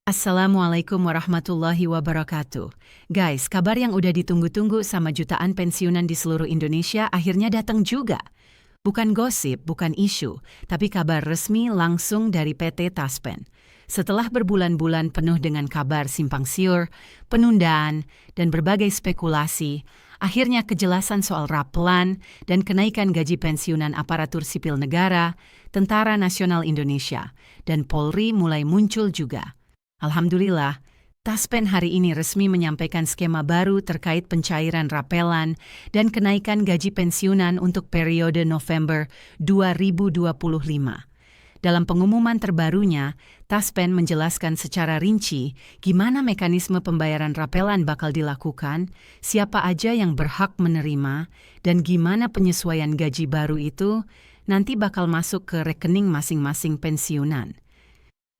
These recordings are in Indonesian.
Assalamualaikum warahmatullahi wabarakatuh. Guys, kabar yang udah ditunggu-tunggu sama jutaan pensiunan di seluruh Indonesia akhirnya datang juga. Bukan gosip, bukan isu, tapi kabar resmi langsung dari PT Taspen. Setelah berbulan-bulan penuh dengan kabar simpang siur, penundaan, dan berbagai spekulasi, akhirnya kejelasan soal rapelan dan kenaikan gaji pensiunan aparatur sipil negara, Tentara Nasional Indonesia, dan Polri mulai muncul juga. Alhamdulillah, Taspen hari ini resmi menyampaikan skema baru terkait pencairan rapelan dan kenaikan gaji pensiunan untuk periode November 2025. Dalam pengumuman terbarunya, Taspen menjelaskan secara rinci gimana mekanisme pembayaran rapelan bakal dilakukan, siapa aja yang berhak menerima, dan gimana penyesuaian gaji baru itu nanti bakal masuk ke rekening masing-masing pensiunan.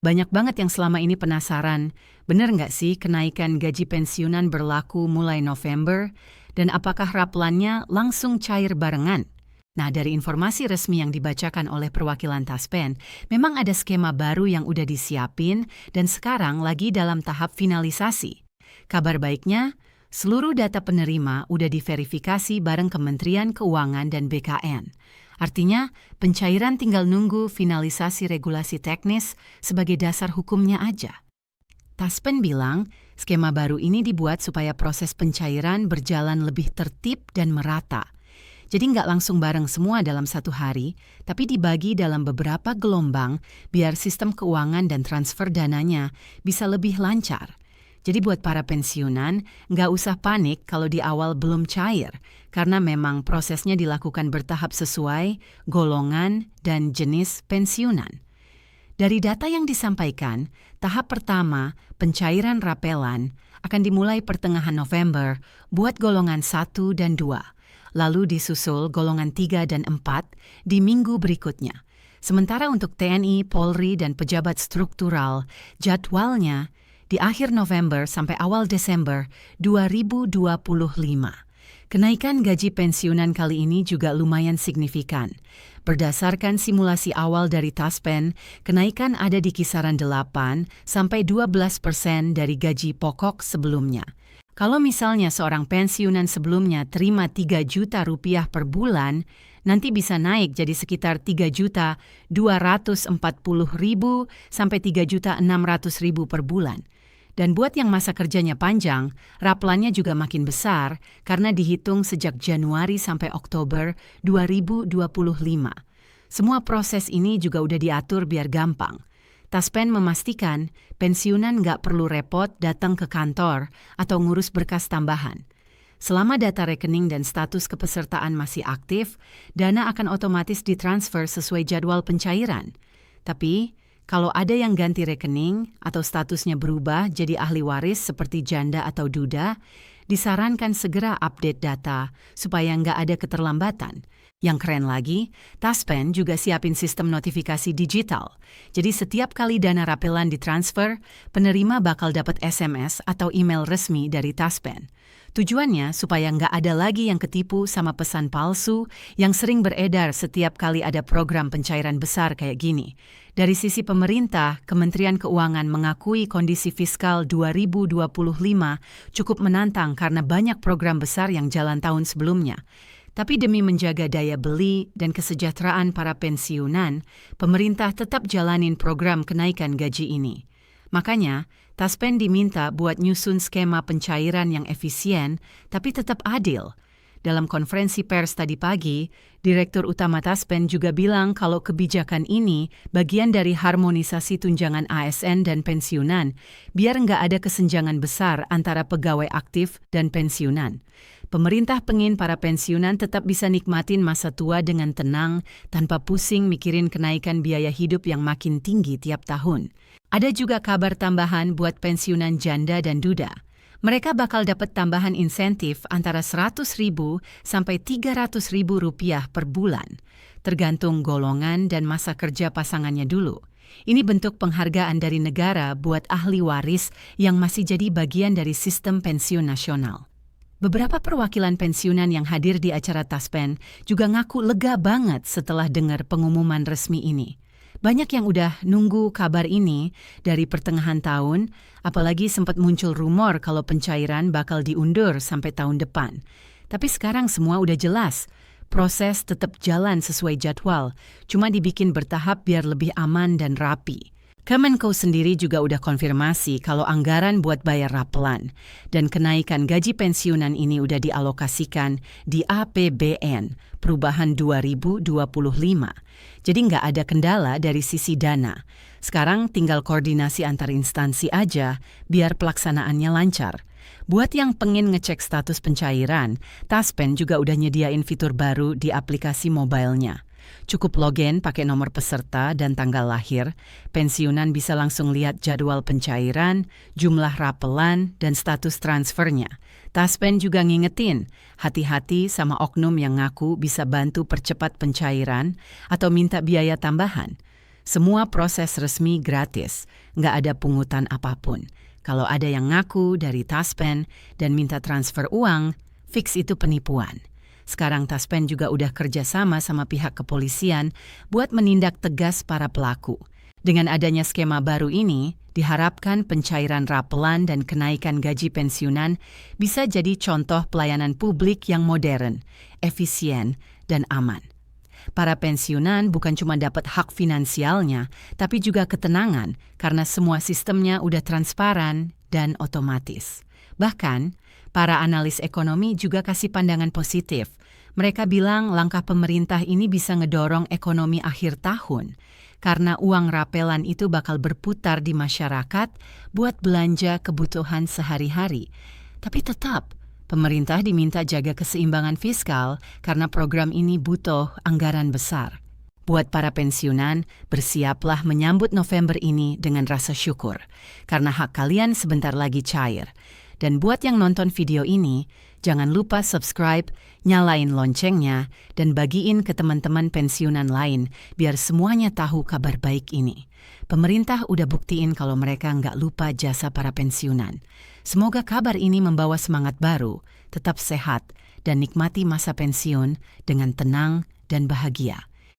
Banyak banget yang selama ini penasaran, bener nggak sih kenaikan gaji pensiunan berlaku mulai November, dan apakah rapelannya langsung cair barengan? Nah, dari informasi resmi yang dibacakan oleh perwakilan Taspen, memang ada skema baru yang udah disiapin dan sekarang lagi dalam tahap finalisasi. Kabar baiknya, seluruh data penerima udah diverifikasi bareng Kementerian Keuangan dan BKN. Artinya, pencairan tinggal nunggu finalisasi regulasi teknis sebagai dasar hukumnya aja. Taspen bilang, skema baru ini dibuat supaya proses pencairan berjalan lebih tertib dan merata. Jadi nggak langsung bareng semua dalam satu hari, tapi dibagi dalam beberapa gelombang biar sistem keuangan dan transfer dananya bisa lebih lancar. Jadi buat para pensiunan, nggak usah panik kalau di awal belum cair, karena memang prosesnya dilakukan bertahap sesuai golongan dan jenis pensiunan. Dari data yang disampaikan, tahap pertama, pencairan rapelan, akan dimulai pertengahan November buat golongan 1 dan 2, lalu disusul golongan 3 dan 4 di minggu berikutnya. Sementara untuk TNI, Polri, dan pejabat struktural, jadwalnya di akhir November sampai awal Desember 2025. Kenaikan gaji pensiunan kali ini juga lumayan signifikan. Berdasarkan simulasi awal dari Taspen, kenaikan ada di kisaran 8-12% dari gaji pokok sebelumnya. Kalau misalnya seorang pensiunan sebelumnya terima 3 juta rupiah per bulan, nanti bisa naik jadi sekitar 3.240.000 sampai 3.600.000 per bulan. Dan buat yang masa kerjanya panjang, rapelannya juga makin besar karena dihitung sejak Januari sampai Oktober 2025. Semua proses ini juga udah diatur biar gampang. Taspen memastikan pensiunan nggak perlu repot datang ke kantor atau ngurus berkas tambahan. Selama data rekening dan status kepesertaan masih aktif, dana akan otomatis ditransfer sesuai jadwal pencairan. Tapi, kalau ada yang ganti rekening atau statusnya berubah jadi ahli waris seperti janda atau duda, disarankan segera update data supaya nggak ada keterlambatan. Yang keren lagi, Taspen juga siapin sistem notifikasi digital. Jadi setiap kali dana rapelan ditransfer, penerima bakal dapat SMS atau email resmi dari Taspen. Tujuannya supaya nggak ada lagi yang ketipu sama pesan palsu yang sering beredar setiap kali ada program pencairan besar kayak gini. Dari sisi pemerintah, Kementerian Keuangan mengakui kondisi fiskal 2025 cukup menantang karena banyak program besar yang jalan tahun sebelumnya. Tapi demi menjaga daya beli dan kesejahteraan para pensiunan, pemerintah tetap jalanin program kenaikan gaji ini. Makanya, Taspen diminta buat nyusun skema pencairan yang efisien tapi tetap adil. Dalam konferensi pers tadi pagi, Direktur Utama Taspen juga bilang kalau kebijakan ini bagian dari harmonisasi tunjangan ASN dan pensiunan, biar nggak ada kesenjangan besar antara pegawai aktif dan pensiunan. Pemerintah pengen para pensiunan tetap bisa nikmatin masa tua dengan tenang tanpa pusing mikirin kenaikan biaya hidup yang makin tinggi tiap tahun. Ada juga kabar tambahan buat pensiunan janda dan duda. Mereka bakal dapat tambahan insentif antara 100.000 sampai 300.000 rupiah per bulan, tergantung golongan dan masa kerja pasangannya dulu. Ini bentuk penghargaan dari negara buat ahli waris yang masih jadi bagian dari sistem pensiun nasional. Beberapa perwakilan pensiunan yang hadir di acara Taspen juga ngaku lega banget setelah dengar pengumuman resmi ini. Banyak yang udah nunggu kabar ini dari pertengahan tahun, apalagi sempat muncul rumor kalau pencairan bakal diundur sampai tahun depan. Tapi sekarang semua udah jelas. Proses tetap jalan sesuai jadwal, cuma dibikin bertahap biar lebih aman dan rapi. Kemenko sendiri juga udah konfirmasi kalau anggaran buat bayar rapelan dan kenaikan gaji pensiunan ini udah dialokasikan di APBN Perubahan 2025. Jadi nggak ada kendala dari sisi dana. Sekarang tinggal koordinasi antar instansi aja biar pelaksanaannya lancar. Buat yang pengen ngecek status pencairan, Taspen juga udah nyediain fitur baru di aplikasi mobilenya. Cukup login pakai nomor peserta dan tanggal lahir, pensiunan bisa langsung lihat jadwal pencairan, jumlah rapelan, dan status transfernya. Taspen juga ngingetin, hati-hati sama oknum yang ngaku bisa bantu percepat pencairan atau minta biaya tambahan. Semua proses resmi gratis, nggak ada pungutan apapun. Kalau ada yang ngaku dari Taspen dan minta transfer uang, fix itu penipuan. Sekarang Taspen juga udah kerjasama sama pihak kepolisian buat menindak tegas para pelaku. Dengan adanya skema baru ini, diharapkan pencairan rapelan dan kenaikan gaji pensiunan bisa jadi contoh pelayanan publik yang modern, efisien, dan aman. Para pensiunan bukan cuma dapat hak finansialnya, tapi juga ketenangan karena semua sistemnya udah transparan dan otomatis. Bahkan, para analis ekonomi juga kasih pandangan positif. Mereka bilang langkah pemerintah ini bisa ngedorong ekonomi akhir tahun karena uang rapelan itu bakal berputar di masyarakat buat belanja kebutuhan sehari-hari. Tapi tetap, pemerintah diminta jaga keseimbangan fiskal karena program ini butuh anggaran besar. Buat para pensiunan, bersiaplah menyambut November ini dengan rasa syukur karena hak kalian sebentar lagi cair. Dan buat yang nonton video ini, jangan lupa subscribe, nyalain loncengnya, dan bagiin ke teman-teman pensiunan lain biar semuanya tahu kabar baik ini. Pemerintah udah buktiin kalau mereka nggak lupa jasa para pensiunan. Semoga kabar ini membawa semangat baru, tetap sehat, dan nikmati masa pensiun dengan tenang dan bahagia.